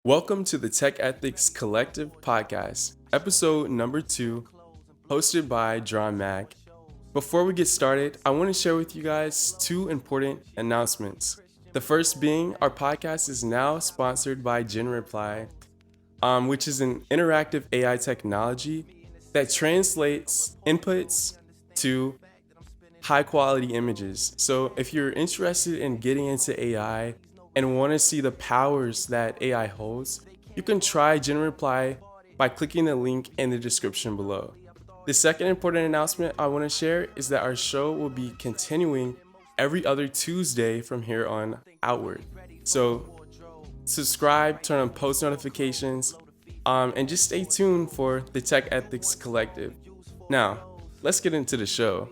Welcome to the Tech Ethics Collective podcast, episode number 2, hosted by John Mack. Before we get started, I want to share with you guys two important announcements. The first being our podcast is now sponsored by GenReply, which is an interactive AI technology that translates inputs to high quality images. So if you're interested in getting into AI and want to see the powers that AI holds, you can try GenReply by clicking the link in the description below. The second important announcement I want to share is that our show will be continuing every other Tuesday from here on outward. So subscribe, turn on post notifications, and just stay tuned for the Tech Ethics Collective. Now, let's get into the show.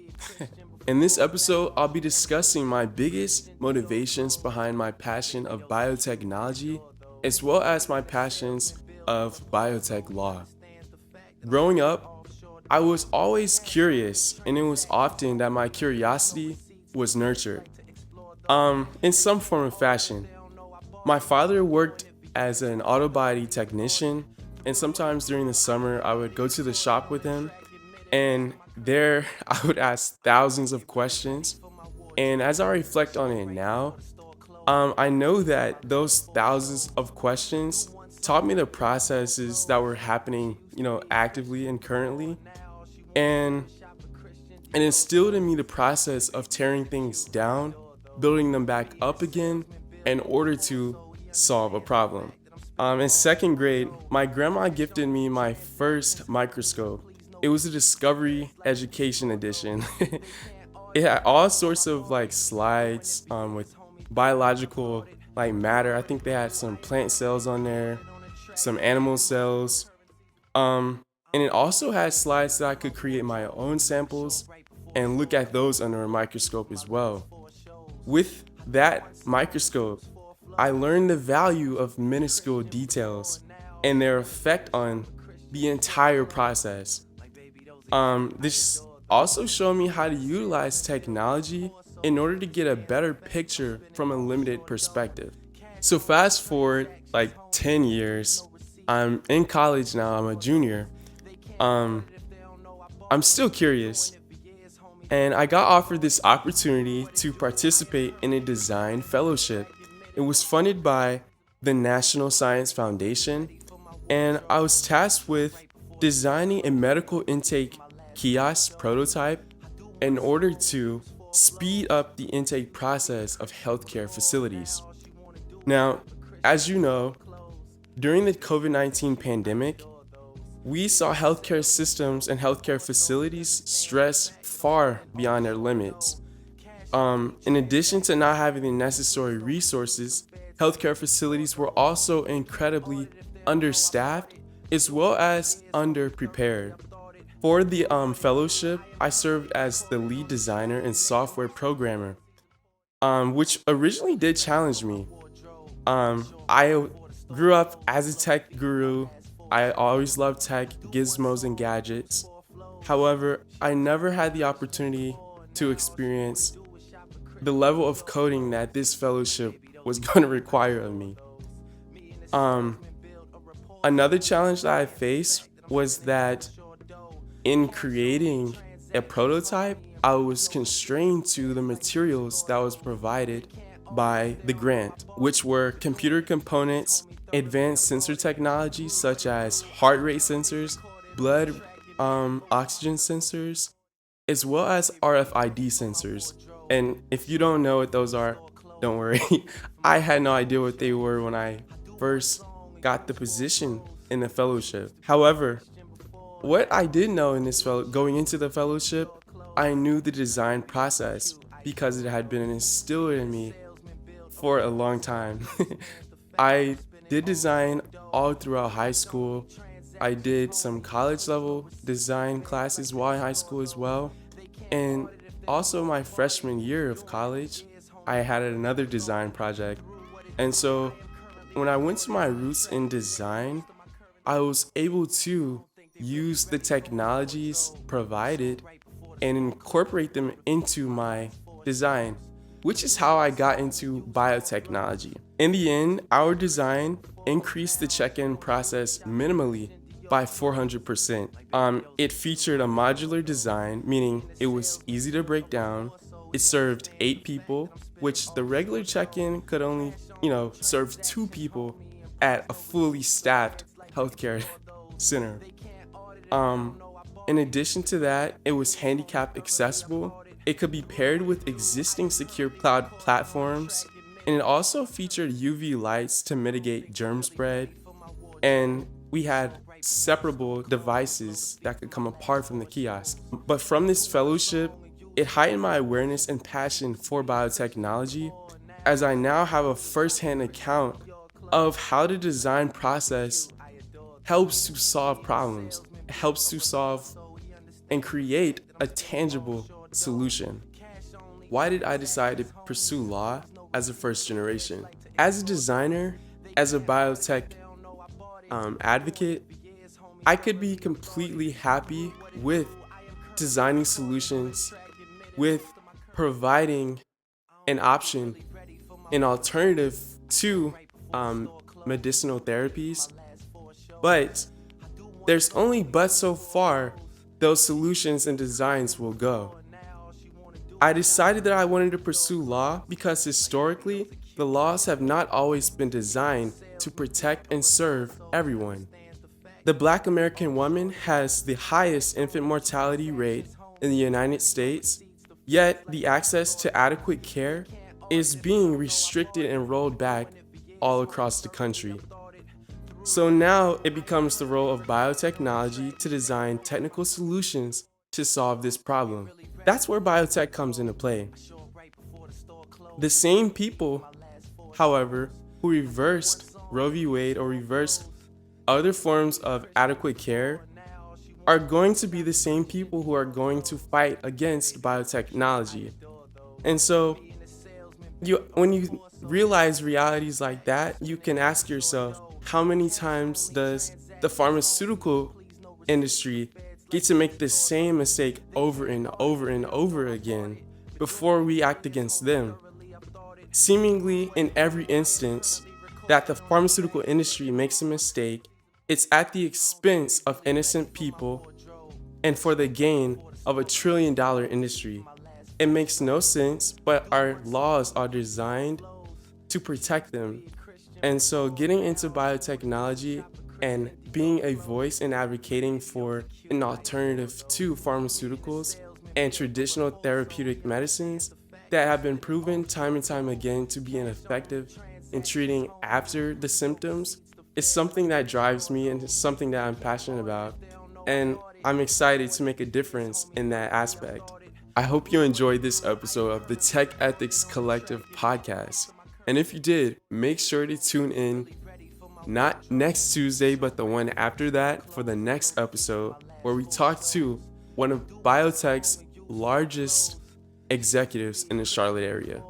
In this episode, I'll be discussing my biggest motivations behind my passion of biotechnology, as well as my passions of biotech law. Growing up, I was always curious, and it was often that my curiosity was nurtured, in some form or fashion. My father worked as an auto body technician, and sometimes during the summer, I would go to the shop with him, and there I would ask thousands of questions. And as I reflect on it now, I know that those thousands of questions taught me the processes that were happening, actively and currently, and instilled in me the process of tearing things down, building them back up again in order to solve a problem. In second grade, my grandma gifted me my first microscope. It was a Discovery Education edition. It had all sorts of slides with biological matter. I think they had some plant cells on there, some animal cells. And it also had slides that I could create my own samples and look at those under a microscope as well. With that microscope, I learned the value of minuscule details and their effect on the entire process. This also showed me how to utilize technology in order to get a better picture from a limited perspective. So fast forward 10 years, I'm in college now, I'm a junior. I'm still curious, and I got offered this opportunity to participate in a design fellowship. It was funded by the National Science Foundation, and I was tasked with designing a medical intake kiosk prototype in order to speed up the intake process of healthcare facilities. Now, as you know, during the COVID-19 pandemic, we saw healthcare systems and healthcare facilities stress far beyond their limits. In addition to not having the necessary resources, healthcare facilities were also incredibly understaffed as well as underprepared. For the fellowship, I served as the lead designer and software programmer, which originally did challenge me. I grew up as a tech guru. I always loved tech, gizmos, and gadgets. However, I never had the opportunity to experience the level of coding that this fellowship was going to require of me. Another challenge that I faced was that in creating a prototype, I was constrained to the materials that was provided by the grant, which were computer components, advanced sensor technologies such as heart rate sensors, blood oxygen sensors, as well as RFID sensors. And if you don't know what those are, don't worry. I had no idea what they were when I first got the position in the fellowship. However, what I did know in this going into the fellowship, I knew the design process because it had been instilled in me for a long time. I did design all throughout high school. I did some college level design classes while in high school as well. And also my freshman year of college, I had another design project. And so when I went to my roots in design, I was able to use the technologies provided and incorporate them into my design, which is how I got into biotechnology. In the end, our design increased the check-in process minimally by 400%. It featured a modular design, meaning it was easy to break down. It served 8 people, which the regular check-in could only, serve 2 people at a fully staffed healthcare center. In addition to that, it was handicap accessible. It could be paired with existing secure cloud platforms, and it also featured UV lights to mitigate germ spread. And we had separable devices that could come apart from the kiosk. But from this fellowship, it heightened my awareness and passion for biotechnology, as I now have a first-hand account of how the design process helps to solve problems, helps to solve and create a tangible solution. Why did I decide to pursue law as a first generation? As a designer, as a biotech advocate, I could be completely happy with designing solutions, with providing an option, an alternative to medicinal therapies. But there's only but so far those solutions and designs will go. I decided that I wanted to pursue law because historically, the laws have not always been designed to protect and serve everyone. The Black American woman has the highest infant mortality rate in the United States, yet the access to adequate care is being restricted and rolled back all across the country. So now it becomes the role of biotechnology to design technical solutions to solve this problem. That's where biotech comes into play. The same people, however, who reversed Roe v. Wade or reversed other forms of adequate care are going to be the same people who are going to fight against biotechnology. And so when you realize realities like that, you can ask yourself, how many times does the pharmaceutical industry get to make the same mistake over and over and over again before we act against them? Seemingly in every instance that the pharmaceutical industry makes a mistake, it's at the expense of innocent people and for the gain of $1 trillion industry. It makes no sense, but our laws are designed to protect them. And so getting into biotechnology and being a voice and advocating for an alternative to pharmaceuticals and traditional therapeutic medicines that have been proven time and time again to be ineffective in treating after the symptoms is something that drives me and is something that I'm passionate about. And I'm excited to make a difference in that aspect. I hope you enjoyed this episode of the Tech Ethics Collective podcast. And if you did, make sure to tune in not next Tuesday, but the one after that for the next episode where we talk to one of biotech's largest executives in the Charlotte area.